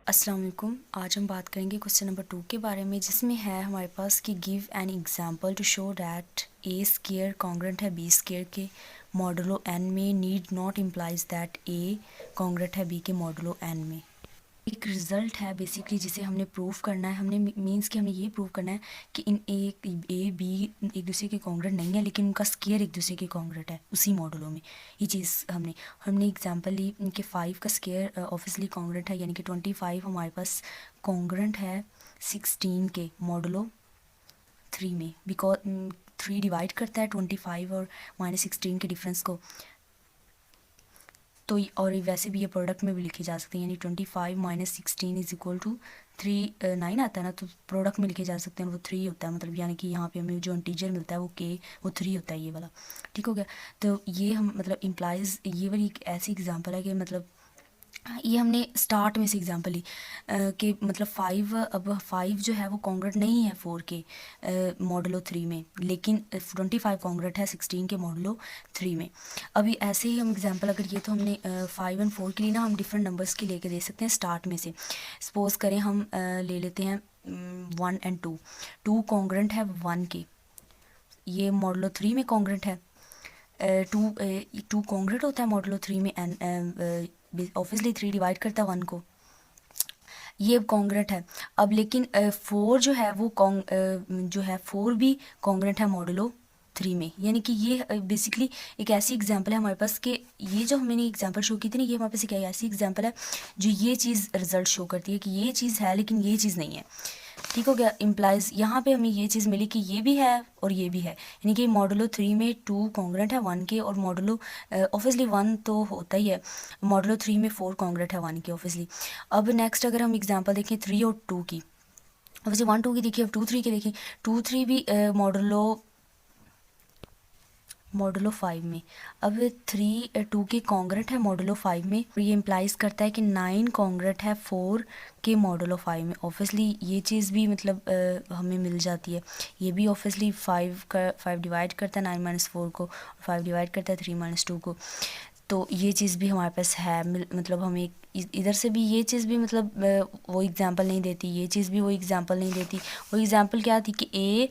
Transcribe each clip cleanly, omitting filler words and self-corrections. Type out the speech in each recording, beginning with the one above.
अस्सलाम वालेकुम। आज हम बात करेंगे क्वेश्चन नंबर 2 के बारे में, जिसमें है हमारे पास कि give an example to show that A square congruent है बी स्क्वायर के मॉडुलो एन में, need not implies that A congruent है बी के मॉडुलो एन में। एक रिज़ल्ट है बेसिकली जिसे हमने प्रूफ करना है। हमने मींस कि हमने ये प्रूफ करना है कि इन ए बी एक दूसरे के कॉन्ग्रुएंट नहीं है, लेकिन उनका स्क्वायर एक दूसरे के कॉन्ग्रुएंट है उसी मॉडुलो में। ये चीज़ हमने एग्जांपल ली कि 5 का स्क्वायर ऑब्वियसली कॉन्ग्रुएंट है, यानी कि 25 हमारे पास कॉन्ग्रुएंट है 16 के मॉडुलो 3 में, बिकॉज 3 डिवाइड करता है 25 और -16 के डिफरेंस को। तो और वैसे भी ये प्रोडक्ट में भी लिखे जा सकते हैं, यानी 25 - 16 इज इक्वल टू 3 9 आता है ना, तो प्रोडक्ट में लिखे जा सकते हैं, वो 3 होता है। मतलब यानी कि यहाँ पे हमें जो इंटीजर मिलता है वो के वो 3 होता है, ये वाला। ठीक हो गया। तो ये हम मतलब इम्प्लाइज ये वाली एक ऐसी एग्जांपल है कि मतलब ये हमने स्टार्ट में से एग्जांपल ली कि मतलब 5 जो है वो कॉन्ग्रुएंट नहीं है 4 के मॉडुलो 3 में, लेकिन 25 कॉन्ग्रुएंट है 16 के मॉडुलो 3 में। अभी ऐसे ही हम एग्जांपल, अगर ये तो हमने 5 और 4 के लिए ना हम डिफरेंट नंबर्स के लेके दे सकते हैं स्टार्ट में से। सपोज करें हम ले लेते हैं 1 और 2। 2 कॉन्ग्रुएंट है 1 के, ये मॉडुलो 3 में कॉन्ग्रुएंट है। 2 कॉन्ग्रुएंट होता है मॉडुलो 3 में, एन ऑब्वियसली 3 डिवाइड करता है 1 को, ये अब कॉन्ग्रुएंट है। अब लेकिन 4 जो है वो जो है 4 भी कॉन्ग्रुएंट है मॉडुलो 3 में, यानी कि ये बेसिकली एक ऐसी एग्जांपल है हमारे पास कि ये जो मैंने एग्जांपल शो की थी ना, ये हमारे पास एक ऐसी एग्जांपल है जो ये चीज़ रिजल्ट शो करती है कि ये चीज़ है लेकिन ये चीज़ नहीं है। ठीक हो गया। इम्प्लाइज यहाँ पे हमें ये चीज़ मिली कि ये भी है और ये भी है, यानी कि मॉडुलो 3 में 2 कॉन्ग्रुएंट है 1 के, और मॉडुलो ऑब्वियसली 1 तो होता ही है, मॉडुलो 3 में 4 कॉन्ग्रुएंट है 1 के ऑब्वियसली। अब नेक्स्ट अगर हम एग्जांपल देखें 3 और 2 की, वैसे 1 2 की देखिए, अब 2 3 की देखिए। 2 3 भी मॉडुलो 5 में। अब 3 2 के कॉन्ग्रुएंट है मॉडुलो 5 में, और ये इम्प्लाइज करता है कि 9 कॉन्ग्रुएंट है 4 के मॉडुलो 5 में। ऑब्वियसली ये चीज़ भी मतलब हमें मिल जाती है। ये भी ऑब्वियसली 5 डिवाइड करता है 9 - 4 को, 5 डिवाइड करता है 3 - 2 को। तो ये चीज़ भी हमारे पास है। मतलब हमें इधर से भी ये चीज़ भी मतलब वो एग्जांपल नहीं देती, ये चीज़ भी वो एग्जांपल नहीं देती। वो एग्जांपल क्या थी कि ए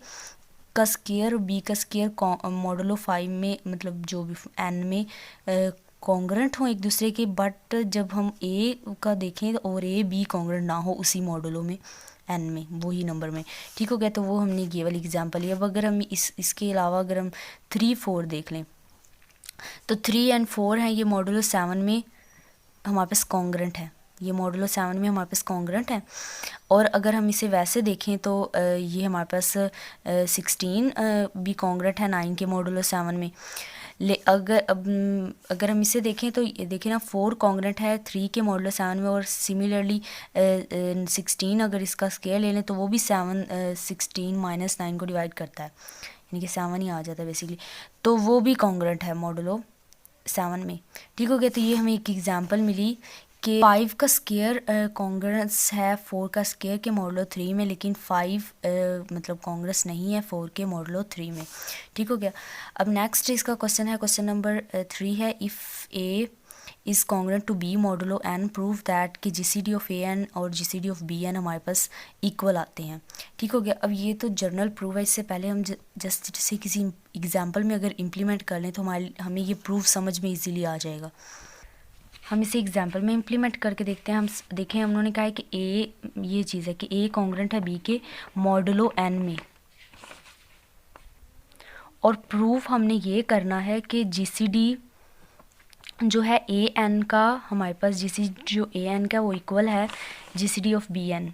का स्क्वायर और बी का स्क्वायर मॉडुलो 5 में, मतलब जो भी एन में कॉन्ग्रुएंट हो एक दूसरे के, बट जब हम ए का देखें और ए बी कॉन्ग्रुएंट ना हो उसी मॉडुलो में एन में, वही नंबर में। ठीक हो गया। तो वो हमने ये वाली एग्जांपल ली। अब अगर हम इसके अलावा अगर हम 3 4 देख लें, तो 3 और 4 हैं ये मॉडुलो 7 में हमारे पास कॉन्ग्रुएंट है, ये मॉडुलो 7 में हमारे पास कॉन्ग्रुएंट है। और अगर हम इसे वैसे देखें तो ये हमारे पास 16 भी कॉन्ग्रुएंट है 9 के मॉडुलो 7 में। अगर हम इसे देखें तो ये देखिए ना, 4 कॉन्ग्रुएंट है 3 के मॉडुलो 7 में, और सिमिलरली 16 अगर इसका स्क्वायर ले लें तो वो भी 16 - 9 को डिवाइड करता है, यानी कि 7 ही आ जाता है बेसिकली। तो वो भी कॉन्ग्रुएंट है मॉडुलो 7 में। ठीक हो गया। तो ये हमें एक एग्जांपल मिली कि 5 का स्क्वायर कॉन्ग्रुएंस है 4 का स्क्वायर के मॉडुलो 3 में, लेकिन 5 मतलब कॉन्ग्रुएंस नहीं है 4 के मॉडुलो 3 में। ठीक हो गया। अब नेक्स्ट इसका क्वेश्चन है, क्वेश्चन नंबर 3 है, if A is congruent to B modulo N, prove that कि जीसीडी ऑफ ए एन और जीसीडी ऑफ बी एन हमारे पास इक्वल आते हैं। ठीक हो गया। अब ये तो जर्नल प्रूफ है, इससे पहले हम जस्ट जैसे किसी एग्जांपल में अगर इम्प्लीमेंट कर लें तो हमें ये प्रूफ समझ में इजीली आ जाएगा। हम इसे एग्जांपल में इम्प्लीमेंट करके देखते हैं। हम देखें, उन्होंने कहा है कि ए, ये चीज़ है कि ए कॉन्ग्रुएंट है बी के मॉडुलो एन में, और प्रूफ हमने ये करना है कि जीसीडी जो है ए एन का, हमारे पास जीसीडी जो ए एन का वो इक्वल है जीसीडी ऑफ बी एन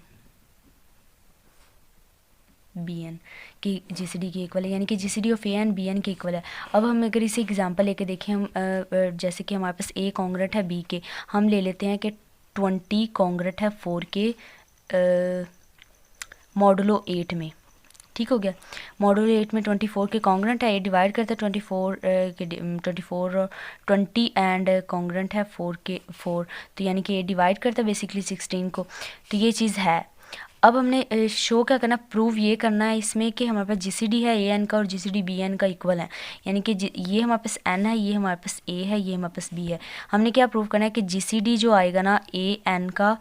की जीसीडी के इक्वल है, यानी कि GCD of A N B N के इक्वल है। अब हम अगर इसे एग्जांपल लेके देखें, हम जैसे कि हमारे पास ए कॉन्ग्रुएंट है बी के, हम ले लेते हैं कि 20 कॉन्ग्रुएंट है 4 के मॉडुलो 8 में। ठीक हो गया। मॉडुलो 8 में 24 के कॉन्ग्रुएंट है, ए डिवाइड करता है 24 के 24 और 20 एंड कॉन्ग्रुएंट है 4 के 4, तो यानी कि ए डिवाइड करता है बेसिकली 16 को। तो ये चीज़ है। अब हमने शो क्या करना, प्रूव ये करना है इसमें कि हमारे पास जीसीडी है ए एन का और जीसीडी बी एन का इक्वल है, यानी कि ये हमारे पास एन है, ये हमारे पास ए है, ये हमारे पास बी है। हमने क्या प्रूव करना है कि जीसीडी जो आएगा ना ए एन का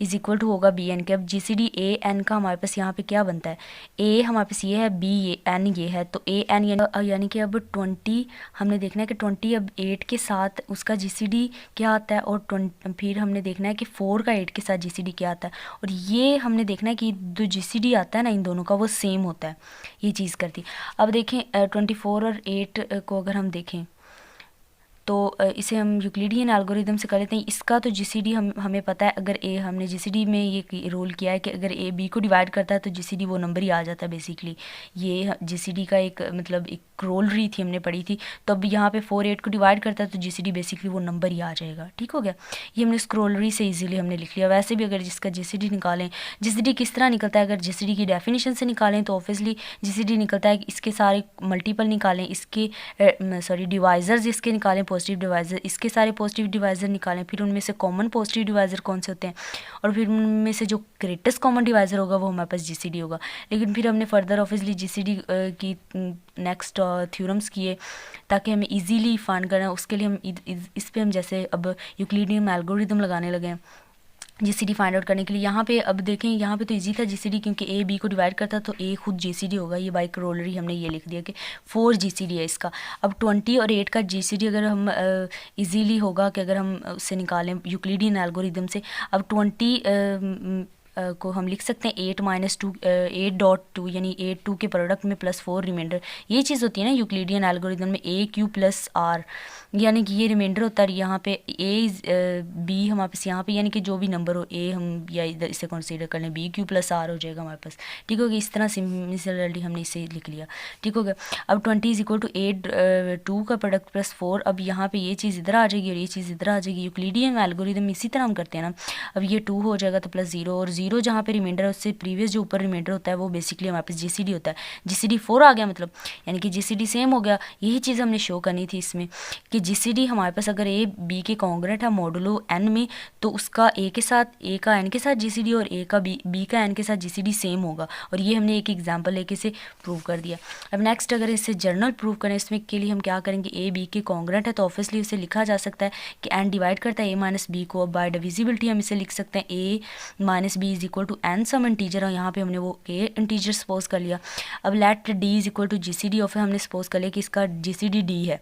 इज इक्वल टू होगा बी एन के। अब जीसीडी ए एन का हमारे पास यहाँ पे क्या बनता है, ए हमारे पास ये है, बी ये एन ये है, तो ए एन यानी कि अब 20 हमने देखना है कि 20 अब 8 के साथ उसका जीसीडी क्या आता है, और फिर हमने देखना है कि 4 का 8 के साथ जीसीडी क्या आता है, और ये हमने देखना है कि जो जीसीडी आता है ना इन दोनों का वो सेम होता है, ये चीज़ करती। अब देखें 24 और 8 को अगर हम देखें तो इसे हम यूक्लिडियन एल्गोरिदम से कर लेते हैं। इसका तो जीसीडी हमें पता है, अगर ए हमने जीसीडी में ये रोल किया है कि अगर ए बी को डिवाइड करता है तो जीसीडी वो नंबर ही आ जाता है बेसिकली। ये जीसीडी का एक मतलब एक रोल रही थी हमने पढ़ी थी, तो अब यहाँ पे 4 8 को डिवाइड करता है तो जीसीडी बेसिकली वो नंबर ही आ जाएगा। ठीक हो गया, ये हमने स्क्रोलरी से इजीली हमने लिख लिया। वैसे भी अगर जिसका जीसीडी निकालें, जीसीडी किस तरह निकलता है, अगर जीसीडी की डेफिनेशन से निकालें तो ऑब्वियसली जीसीडी निकलता है कि इसके सारे मल्टीपल निकालें, इसके डिवाइजर्स इसके निकालें पॉजिटिव डिवाइजर, इसके सारे पॉजिटिव डिवाइजर निकालें, फिर उनमें से कॉमन पॉजिटिव डिवाइजर कौन से होते हैं, और फिर उनमें से जो ग्रेटेस्ट कॉमन डिवाइजर होगा वो हमारे पास जीसीडी होगा। लेकिन फिर हमने फर्दर ऑब्वियसली जीसीडी की नेक्स्ट थ्योरम्स किए ताकि हमें इजीली फाइंड करना है। उसके लिए हम इस पे हम जैसे अब यूक्लिडियन एल्गोरिदम लगाने लगे हैं जीसीडी फाइंड आउट करने के लिए। यहाँ पे अब देखें, यहाँ पे तो इजी था जीसीडी, क्योंकि ए बी को डिवाइड करता तो ए खुद जीसीडी होगा। ये बाई करोलरी हमने ये लिख दिया कि 4 जीसीडी है इसका। अब 20 और 8 का जीसीडी अगर हम इजीली होगा कि अगर हम उससे निकालें यूक्लिडियन एल्गोरिदम से। अब 20 को हम लिख सकते हैं 8 - 2 8.2 यानी 8 2 के प्रोडक्ट में +4 रिमाइंडर। ये चीज़ होती है ना यूक्लिडियन एल्गोरिदम में, ए क्यू प्लस आर, यानी कि ये रिमाइंडर होता है। यहाँ पे ए बी हमारे पास यहाँ पे यानी कि जो भी नंबर हो ए हम या इधर इसे कंसीडर कर लें, बी क्यू प्लस आर हो जाएगा हमारे पास। ठीक हो गया, इस तरह सिमिलरली हमने इसे लिख लिया। ठीक हो गया। अब 20 = 8 2 का प्रोडक्ट +4। अब यहाँ पे ये चीज़ इधर आ जाएगी और ये चीज़ इधर आ जाएगी। यूक्लिडियन एल्गोरिदम इसी तरह हम करते हैं ना। अब ये 2 हो जाएगा तो +0, और 0 जहाँ पे रिमाइंडर है उससे प्रीवियस जो ऊपर रिमाइंडर होता है वो बेसिकली हमारे पास जीसीडी होता है। जीसीडी 4 आ गया मतलब, यानी कि जीसीडी सेम हो गया। यही चीज़ हमने शो करनी थी इसमें कि जीसीडी हमारे पास अगर ए बी के कॉन्ग्रेंट है मॉडुलो एन में, तो उसका ए के साथ, ए का एन के साथ जीसीडी और ए का बी का एन के साथ जीसीडी सेम होगा। और ये हमने एक एग्जांपल लेके इसे प्रूव कर दिया। अब नेक्स्ट अगर इसे जर्नल प्रूव करें, इसमें के लिए हम क्या करेंगे, ए बी के कॉन्ग्रेंट है तो ऑब्वियसली उसे लिखा जा सकता है कि एन डिवाइड करता है ए - बी को। अब बाय डिविजिबिलिटी हम इसे लिख सकते हैं ए - बी = एन सम इंटीजर, और यहाँ पे हमने वो ए इंटीजर सपोज कर लिया। अब लेट डी = जीसीडी, और फिर हमने सपोज कर लिया कि इसका जीसीडी डी है,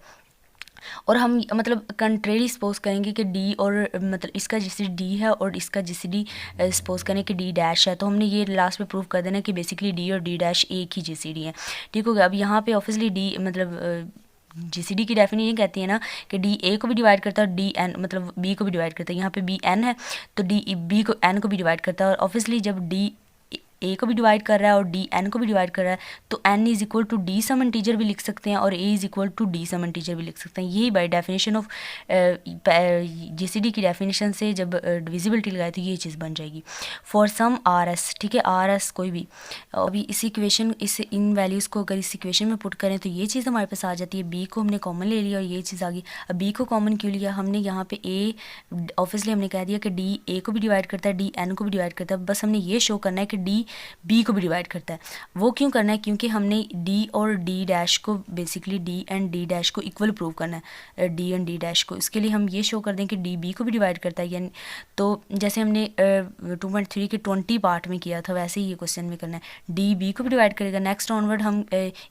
और हम मतलब कंट्रेरी सपोज करेंगे कि डी और मतलब इसका जीसीडी डी है और इसका जीसीडी सपोज करें कि डी डैश है, तो हमने ये लास्ट में प्रूव कर देना कि बेसिकली डी और डी डैश एक ही जीसीडी है। ठीक हो गया। अब यहाँ पे ऑब्वियसली डी मतलब जीसीडी की डेफिनेशन कहती है ना कि डी ए को भी डिवाइड करता है और डी एन मतलब बी को भी डिवाइड करता है। यहाँ पे बी एन है तो डी बी को एन को भी डिवाइड करता है, और ऑब्वियसली जब डी ए को भी डिवाइड कर रहा है और डी एन को भी डिवाइड कर रहा है तो एन = डी सम इंटीजर भी लिख सकते हैं और ए = डी सम इंटीजर भी लिख सकते हैं। यही बाय डेफिनेशन ऑफ जीसीडी की डेफिनेशन से जब डिविजिबिलिटी लगाए तो ये चीज़ बन जाएगी फॉर सम आर एस। ठीक है, आर एस कोई भी। अभी इस इक्वेशन इस इन वैल्यूज़ को अगर इस इक्वेशन में पुट करें तो ये चीज़ हमारे पास आ जाती है। बी को हमने कॉमन ले लिया और ये चीज़ आ गई। अब बी को कॉमन क्यों लिया हमने, यहाँ पे ए ऑब्वियसली हमने कह दिया कि डी ए को भी डिवाइड करता है, डी एन को भी डिवाइड करता है। बस हमने ये शो करना है कि डी बी को भी डिवाइड करता है। वो क्यों करना है, क्योंकि हमने डी और डी डैश को basically D and D dash को इक्वल प्रूव करना है, डी एंड डी डैश को। इसके लिए हम ये शो कर दें कि डी बी को भी डिवाइड करता है, यानी तो जैसे हमने 2.3 के 20 पार्ट में किया था वैसे ही ये क्वेश्चन में करना है, डी बी को भी डिवाइड करेगा। नेक्स्ट ऑनवर्ड हम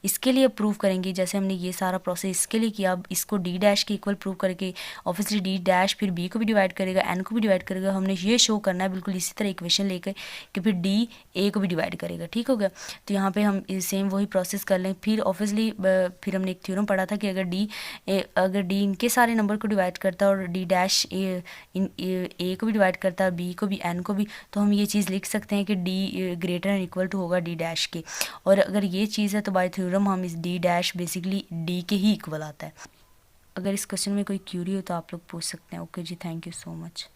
इसके लिए प्रूव करेंगे, जैसे हमने ये सारा प्रोसेस इसके लिए किया, अब इसको डी डैश के इक्वल प्रूव करके ऑब्वियसली डी डैश फिर बी को भी डिवाइड करेगा, एन को भी डिवाइड करेगा। हमने ये शो करना है बिल्कुल इसी तरह इक्वेशन लेकर कि फिर डी ए को भी डिवाइड करेगा। ठीक हो गया। तो यहाँ पे हम सेम वही प्रोसेस कर लें। फिर ऑब्वियसली फिर हमने एक थ्योरम पढ़ा था कि अगर डी इनके सारे नंबर को डिवाइड करता है और डी डैश ए को भी डिवाइड करता है, बी को भी, एन को भी, तो हम ये चीज़ लिख सकते हैं कि D greater and equal to होगा डी डैश के। और अगर ये चीज़ है तो बाय थ्योरम हम इस डी डैश बेसिकली डी के ही इक्वल आता है। अगर इस क्वेश्चन में कोई क्यूरी हो तो आप लोग पूछ सकते हैं। ओके जी, थैंक यू सो मच।